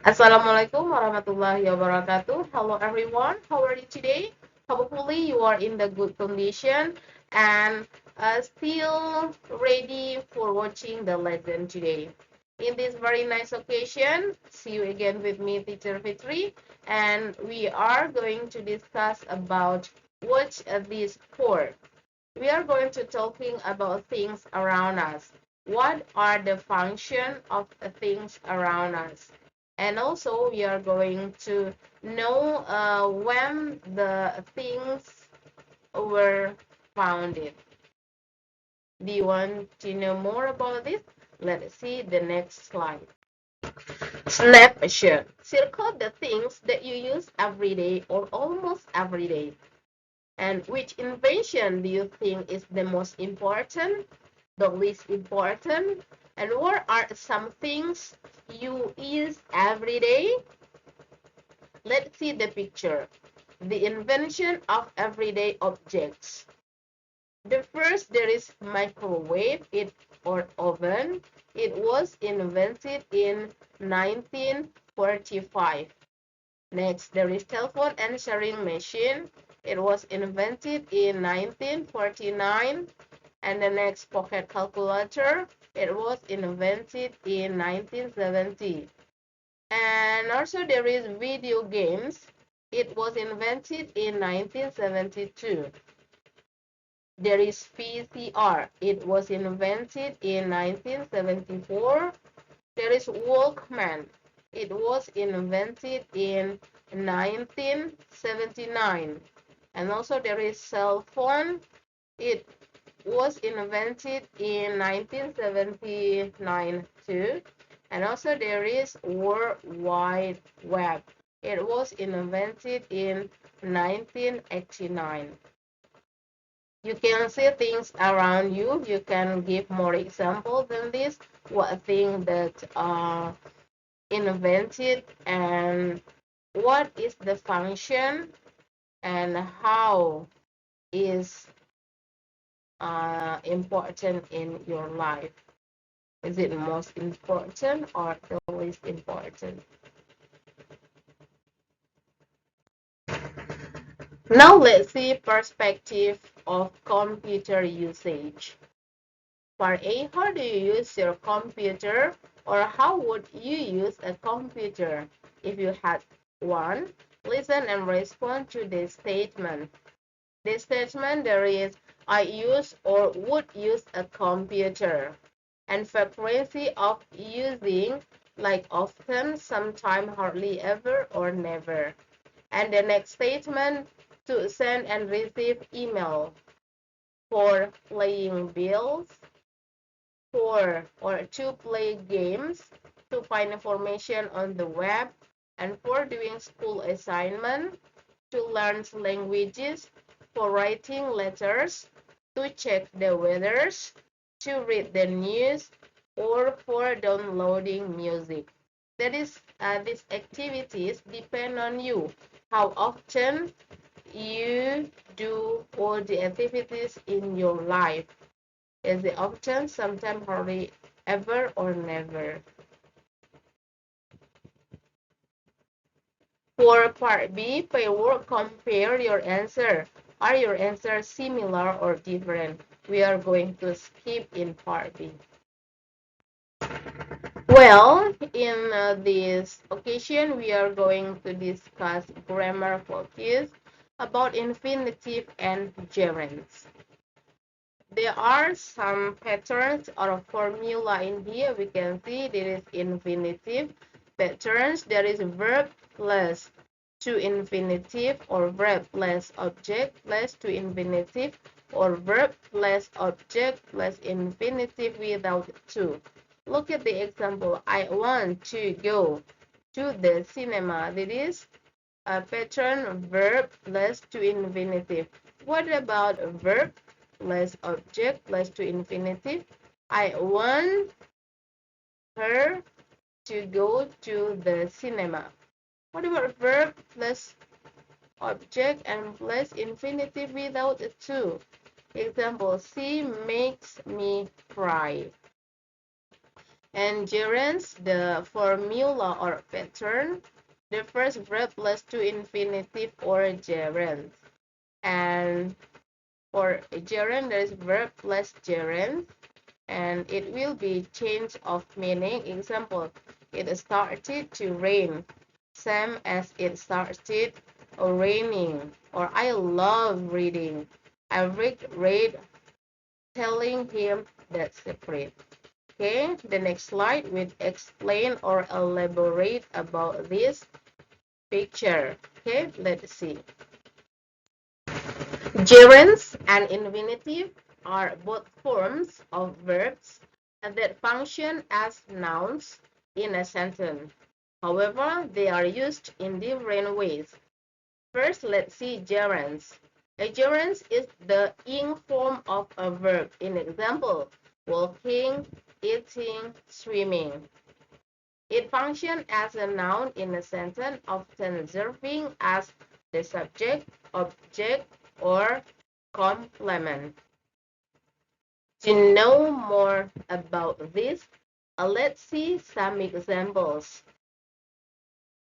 Assalamualaikum warahmatullahi wabarakatuh. Hello everyone, how are you today? Hopefully you are in the good condition and still ready for watching the lesson today. In this very nice occasion, see you again with me, Teacher Fitri, and we are going to discuss about what this for. We are going to talking about things around us. What are the function of things around us? And also we are going to know when the things were founded. Do you want to know more about this? Let's see the next slide. Snapshot. Circle the things that you use every day or almost every day. And which invention do you think is the most important, the least important? And what are some things you use every day? Let's see the picture. The invention of everyday objects. The first, there is microwave or oven. It was invented in 1945. Next, there is telephone answering machine. It was invented in 1949. And the next, pocket calculator. It was invented in 1970. And also there is video games. It was invented in 1972. There is VCR. It was invented in 1974. There is Walkman. It was invented in 1979. And also there is cell phone. It was invented in 1979 too. And also there is World Wide Web. It was invented in 1989. You can see things around you. You can give more examples than this. What thing that are invented and what is the function and how is important in your life. Is it most important or the least important? Now let's see perspective of computer usage. Part A, how do you use your computer, or how would you use a computer if you had one? Listen and respond to this statement. This statement there is, I use or would use a computer. And frequency of using, like often, sometime, hardly ever, or never. And the next statement, to send and receive email, for paying bills, for or to play games, to find information on the web, and for doing school assignment, to learn languages, for writing letters, to check the weather, to read the news, or for downloading music. That is, these activities depend on you. How often you do all the activities in your life. Is it often, sometimes, hardly ever, or never? For part B, paperwork, compare your answer. Are your answers similar or different? We are going to skip in part B. Well, in this occasion, we are going to discuss grammar focus about infinitive and gerunds. There are some patterns or formula in here. We can see there is infinitive patterns. There is verb plus to infinitive, or verb plus object plus to infinitive, or verb plus object plus infinitive without to. Look at the example. I want to go to the cinema. That is a pattern verb plus to infinitive. What about verb plus object plus to infinitive? I want her to go to the cinema. What about verb plus object and plus infinitive without a to? Example, she makes me cry. And gerunds, the formula or pattern, the first verb plus to infinitive or gerund. And for gerund, there is verb plus gerund, and it will be change of meaning. Example, it started to rain, same as it started raining. Or I love reading. I read telling him that secret. Okay, the next slide will explain or elaborate about this picture. Okay, let's see. Gerunds and infinitive are both forms of verbs that function as nouns in a sentence. However, they are used in different ways. First, let's see gerunds. A gerund is the ing form of a verb. In example, walking, eating, swimming. It functions as a noun in a sentence, often serving as the subject, object, or complement. To know more about this, let's see some examples.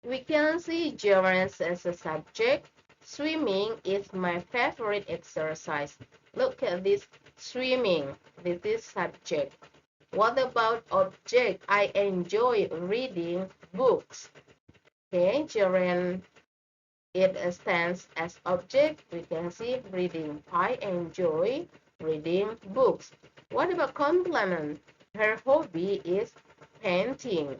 We can see gerunds as a subject. Swimming is my favorite exercise. Look at this swimming. This is subject. What about object? I enjoy reading books. Okay, gerund, it stands as object. We can see reading. I enjoy reading books. What about complement? Her hobby is painting.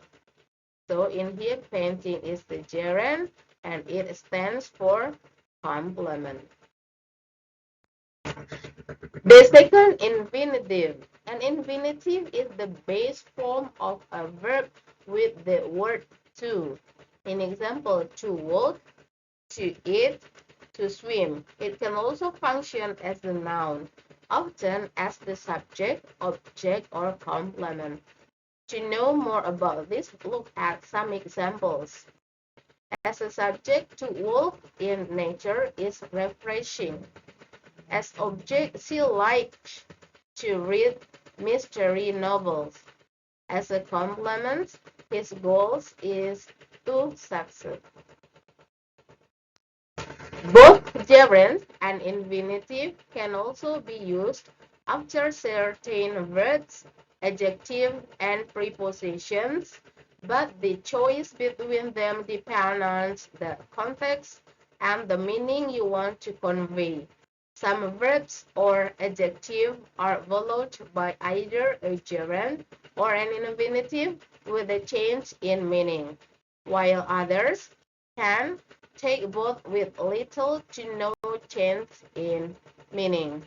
So in here, painting is the gerund, and it stands for complement. The second, infinitive. An infinitive is the base form of a verb with the word to. In example, to walk, to eat, to swim. It can also function as a noun, often as the subject, object, or complement. To know more about this, look at some examples. As a subject, to walk in nature is refreshing. As object, she likes to read mystery novels. As a complement, his goal is to succeed. Both gerund and infinitive can also be used after certain verbs, adjectives, and prepositions, but the choice between them depends on the context and the meaning you want to convey. Some verbs or adjectives are followed by either a gerund or an infinitive with a change in meaning, while others can take both with little to no change in meaning.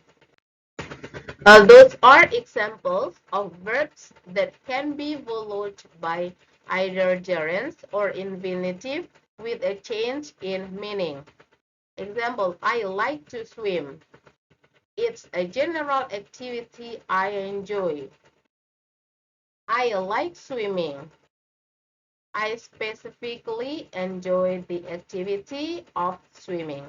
Those are examples of verbs that can be followed by either gerunds or infinitive with a change in meaning. Example, I like to swim. It's a general activity I enjoy. I like swimming. I specifically enjoy the activity of swimming.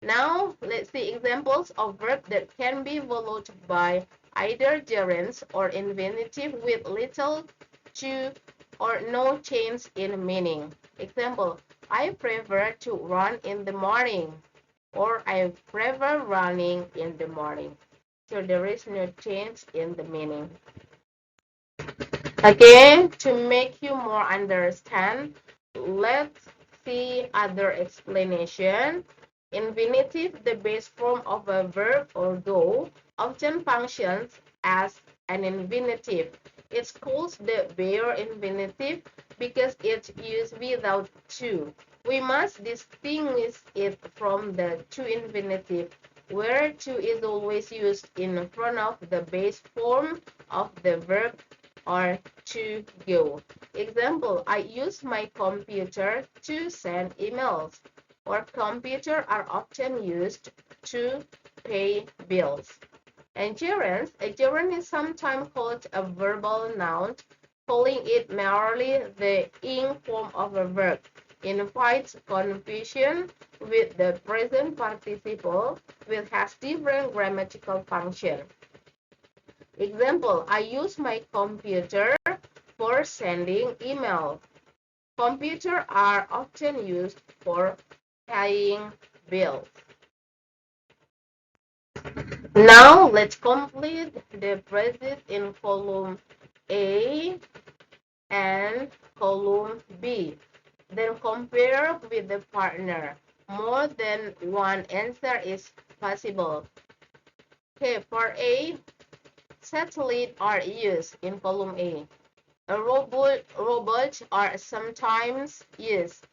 Now, let's see examples of verbs that can be followed by either gerunds or infinitive with little to or no change in meaning. Example, I prefer to run in the morning, or I prefer running in the morning. So there is no change in the meaning. Again, to make you more understand, let's see other explanation. Infinitive, the base form of a verb or go, often functions as an infinitive. It's called the bare infinitive because it's used without to. We must distinguish it from the to infinitive, where to is always used in front of the base form of the verb or to go. Example, I use my computer to send emails. Or computer are often used to pay bills. And gerunds, a gerund is sometimes called a verbal noun, calling it merely the ing form of a verb. Invites confusion with the present participle, which has different grammatical function. Example, I use my computer for sending email. Computers are often used for paying bills. Now let's complete the phrases in column A and column B. Then compare with the partner. More than one answer is possible. Okay, for A, satellites are used in column A. Robots are sometimes used.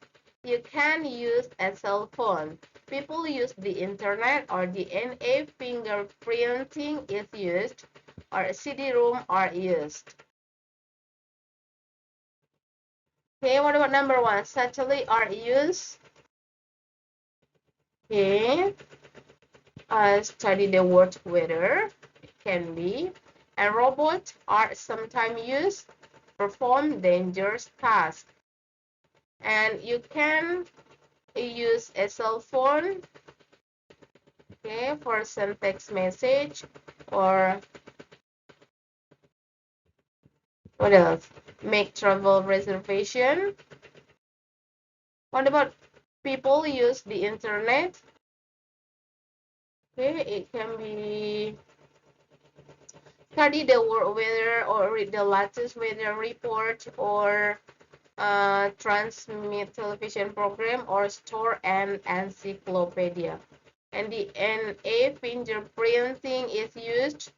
You can use a cell phone. People use the internet or DNA fingerprinting is used or CD-ROM are used. Okay, what about number one? Satellites are used. Okay, study the word weather. It can be. And robots are sometimes used perform dangerous tasks. And you can use a cell phone, okay, for send text message or what else? Make travel reservation. What about people use the internet? Okay, it can be study the world weather or read the latest weather report or transmit television program or store an encyclopedia. And the NA fingerprinting is used.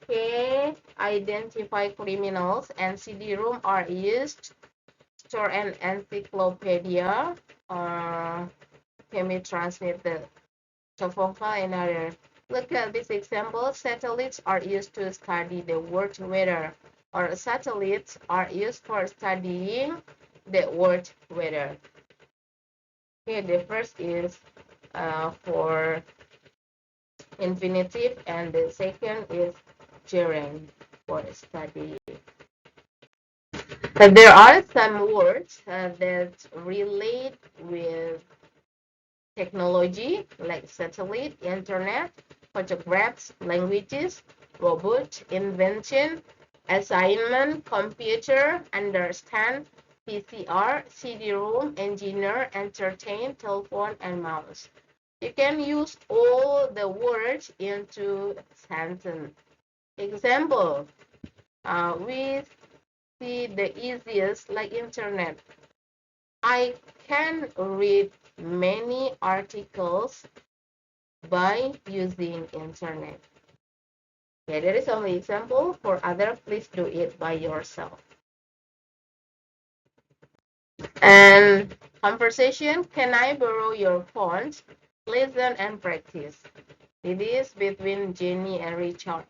Okay, identify criminals and CD-ROM are used. Store an encyclopedia. Can we transmit the TOEFL in other? Look at this example. Satellites are used to study the world weather, or satellites are used for studying the world weather. Okay, the first is for infinitive, and the second is gerund for study. There are some words that relate with technology, like satellite, internet, photographs, languages, robot, invention, assignment, computer, understand, PCR, CD-ROM, engineer, entertain, telephone, and mouse. You can use all the words into sentence. Example, we see the easiest like internet. I can read many articles by using internet. Okay, there is only example. For other, please do it by yourself. And conversation, can I borrow your phone? Listen and practice. It is between Jenny and Richard.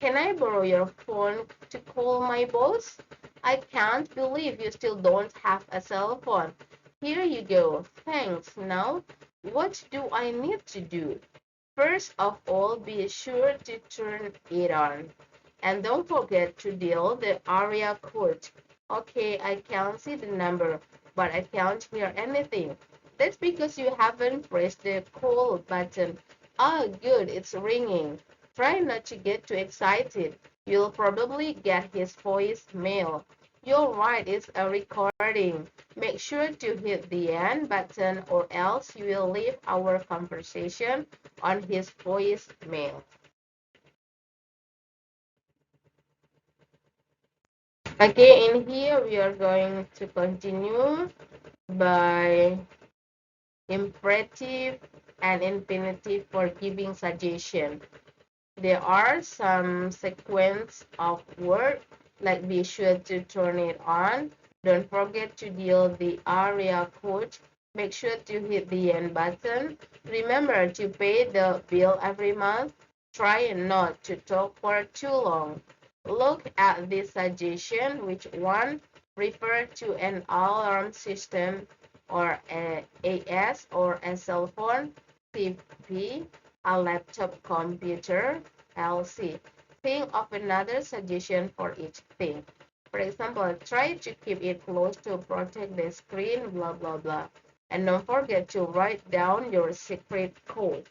Can I borrow your phone to call my boss? I can't believe you still don't have a cell phone. Here you go. Thanks. Now, what do I need to do? First of all, be sure to turn it on. And don't forget to dial the area code. Okay, I can't see the number, but I can't hear anything. That's because you haven't pressed the call button. Ah, good, it's ringing. Try not to get too excited. You'll probably get his voicemail. You're right, it's a recording. Make sure to hit the end button or else you will leave our conversation on his voicemail. Okay, in here we are going to continue by imperative and infinitive for giving suggestion. There are some sequence of words like be sure to turn it on. Don't forget to dial the area code. Make sure to hit the end button. Remember to pay the bill every month. Try not to talk for too long. Look at this suggestion. Which one? Refer to an alarm system or a AS or a cell phone, CP, a laptop computer, LC. Think of another suggestion for each thing. For example, try to keep it close to protect the screen, blah, blah, blah. And don't forget to write down your secret code.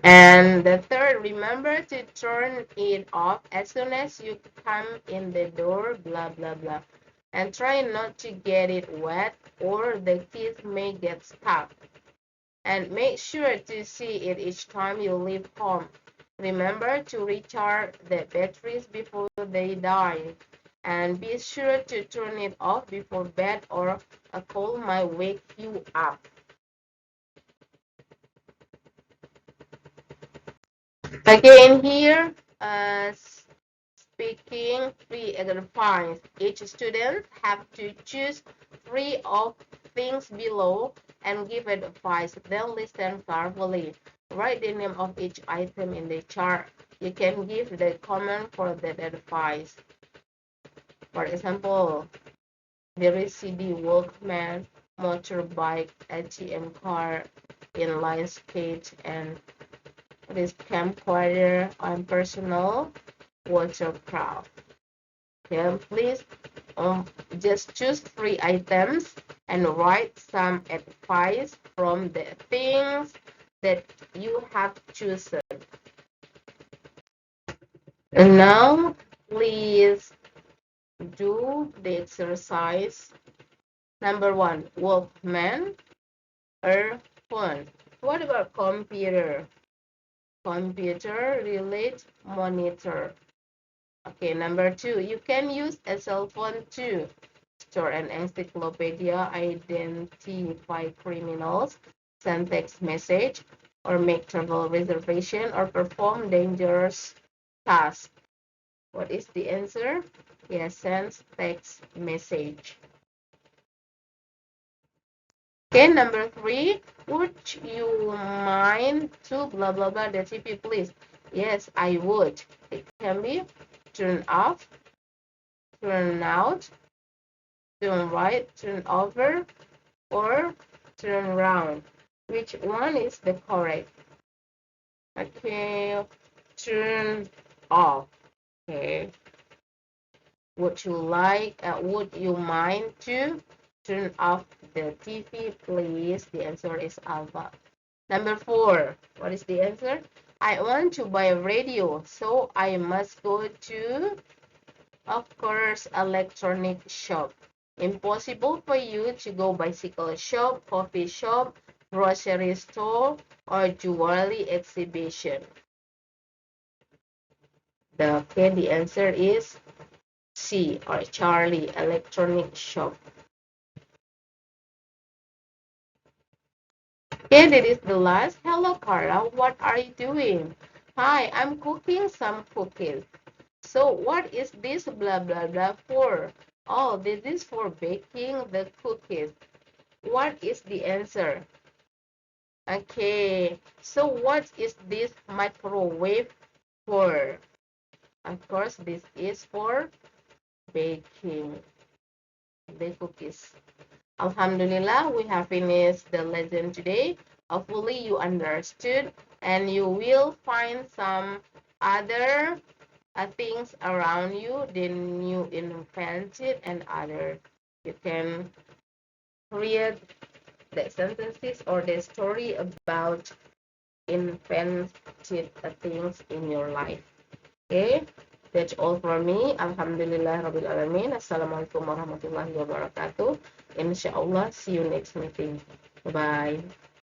And the third, remember to turn it off as soon as you come in the door, blah, blah, blah. And try not to get it wet or the keys may get stuck. And make sure to see it each time you leave home. Remember to recharge the batteries before they die. And be sure to turn it off before bed or a call might wake you up. Again here, speaking three advice. Each student have to choose three of things below and give advice. Then listen carefully. Write the name of each item in the chart. You can give the comment for that advice. For example, there is CD, Walkman, motorbike, ATM card, inline skate, and this camcorder on personal watercraft. Okay, please just choose three items and write some advice from the things that you have chosen. And now, please do the exercise. Number one, Walkman or phone. What about computer? Computer relate monitor. Okay, number two, you can use a cell phone to store an encyclopedia, identify criminals, send text message, or make travel reservation, or perform dangerous tasks. What is the answer? Yes, send text message. Okay, number three, would you mind to blah blah blah the TV, please? Yes, I would. It can be turn off, turn out, turn right, turn over, or turn around. Which one is the correct? Okay, turn off. Okay. Would you mind to turn off the TV, please? The answer is Alpha. Number four, what is the answer? I want to buy a radio, so I must go to, of course, electronic shop. Impossible for you to go bicycle shop, coffee shop, grocery store, or jewelry exhibition. The answer is C, or Charlie, electronic shop. Okay, that is the last. Hello, Carla. What are you doing? Hi, I'm cooking some cookies. So what is this blah blah blah for? Oh, this is for baking the cookies. What is the answer? Okay, so what is this microwave for? Of course, this is for baking the cookies. Alhamdulillah, we have finished the lesson today. Hopefully you understood and you will find some other things around you, then you invented and other. You can create the sentences or the story about invented things in your life. Okay, that's all for me. Alhamdulillah Rabbil Alamin. Assalamualaikum warahmatullahi wabarakatuh. Insya Allah, see you next meeting. Bye.